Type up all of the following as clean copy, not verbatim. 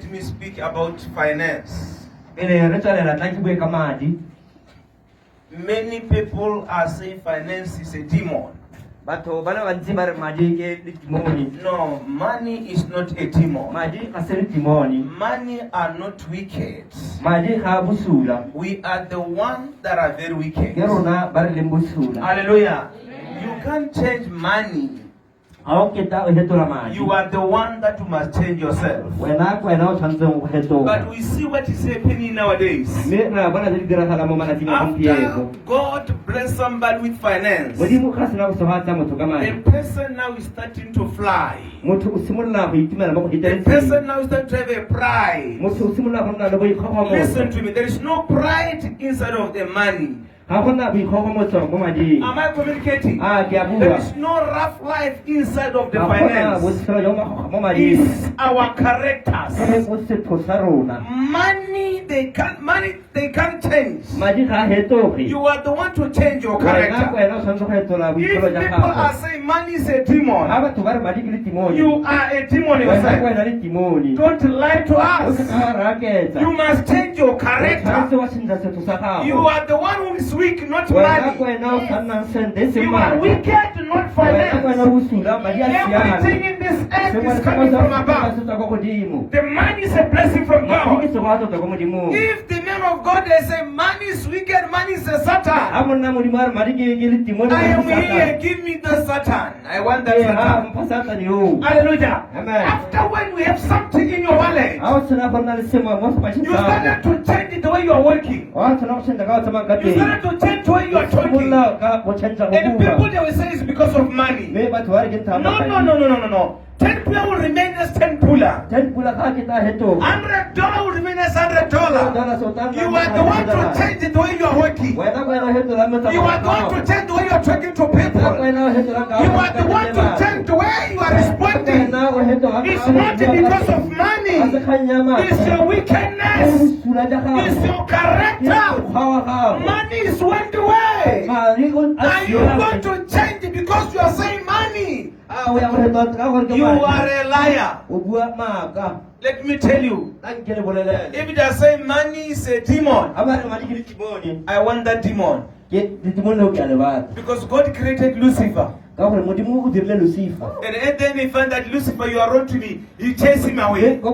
let me speak about finance. Many people are saying finance is a demon. No, money is not a demon. Money are not wicked. We are the ones that are very wicked. Hallelujah. You can't change money. You are the one that must change yourself. But we see what is happening nowadays. After God bless somebody with finance, the person now is starting to fly. The person now is starting to have a pride. Listen to me, there is no pride inside of the money. Am I communicating? There is no rough life inside of the finance. It's our characters. Money they can't change. You are the one to change your character. If people are saying money is a demon, you are a demon yourself. Don't lie to us. You must change your character. You are the one who is weak, not money. You are wicked, not finance. Everything in this earth is coming from above. The money is a blessing from God. If the man of God they say money is wicked, money is a Satan, I am here, give me the Satan. I want that Satan. Hallelujah. After when we have something in your wallet, you started to change the way you are working. You started to change the way you are talking. And people they will say it's because of money. No. 10 puller will remain as 10 puller. $100 will remain as $100. You are the one to change the way you are working. You are the one to change the way you are talking to people. You are the one to change the way you are responding. It's not because of money. It's your wickedness. It's your character. Money is went away. Are you going to change it because you are saying money? You are a liar. Let me tell you, if they say money is a demon, I want that demon. Because God created Lucifer. And then he found that Lucifer, you are wrong to me. He chased him away. Am I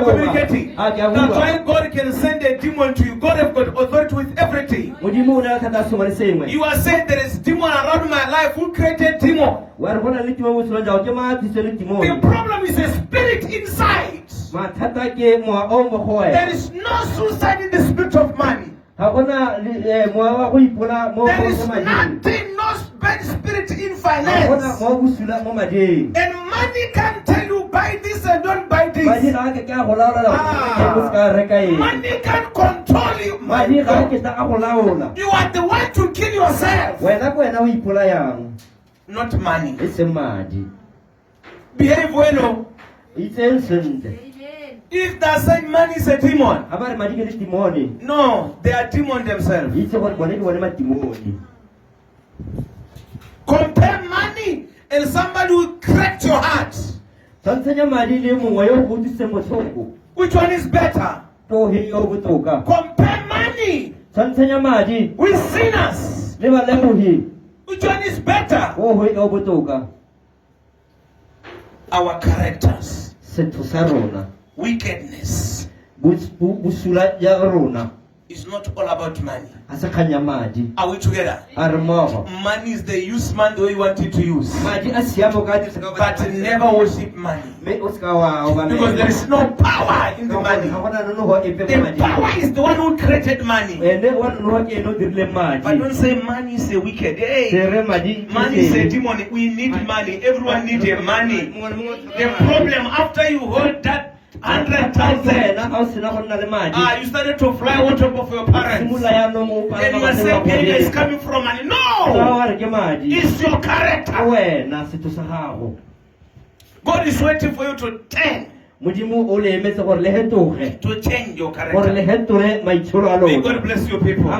communicating? That's why God can send a demon to you. God has got authority with everything. You are saying there is demon around my life. Who created demon? The problem is a spirit inside. There is no suicide in the spirit of money. There is nothing, no bad spirit in finance. And money can tell you buy this and don't buy this. Money can control you. You are the one to kill yourself. Not money. Behave well. It's innocent. If they say money is a demon, no, they are demon themselves. Compare money and somebody who cracked your heart. Which one is better? Compare money with sinners. Which one is better? Our characters. Wickedness is not all about money. Are we together? Money is the use man the way you want it to use. But never worship money. Because there is no power in the money. The power is the one who created money. But don't say money is a wicked. Hey, money is a demon. We need money. Everyone needs money. The problem after you hold that 100,000. You started to fly on top of your parents. And you are saying failure is coming from money. No! It's your character. God is waiting for you to turn. To change your character. May God bless you people.